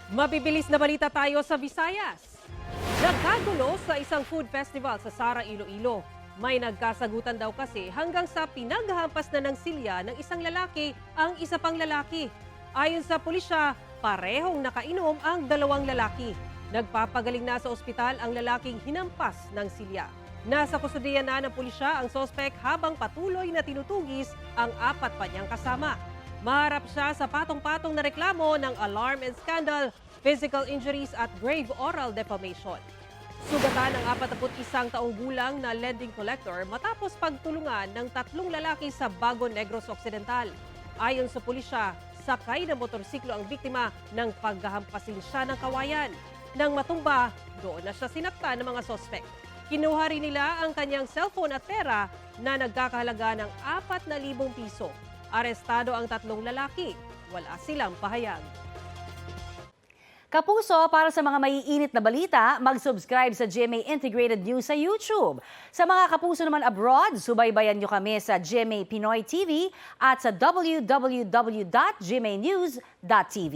Mabibilis na balita tayo sa Visayas. Nagkagulo sa isang food festival sa Sara, Iloilo. May nagkasagutan daw kasi hanggang sa pinaghahampas na ng silya ng isang lalaki ang isa pang lalaki. Ayon sa pulisya, parehong nakainom ang dalawang lalaki. Nagpapagaling na sa ospital ang lalaking hinampas ng silya. Nasa kustudiya na ng pulisya ang sospek habang patuloy na tinutugis ang apat pa niyang kasama. Maharap siya sa patong-patong na reklamo ng alarm and scandal, physical injuries at grave oral defamation. Sugatan ng 41 taong gulang na lending collector matapos pagtulungan ng tatlong lalaki sa Bago Negros Occidental. Ayon sa pulisya, sakay na motorsiklo ang biktima nang paghahampasin siya ng kawayan. Nang matumba, doon na siya sinakta ng mga sospek. Kinuha rin nila ang kanyang cellphone at pera na nagkakahalaga ng 4,000 piso. Arestado ang tatlong lalaki. Wala silang pahayag. Kapuso, para sa mga maiinit na balita, mag-subscribe sa GMA Integrated News sa YouTube. Sa mga kapuso naman abroad, subaybayan nyo kami sa GMA Pinoy TV at sa www.gmanews.tv.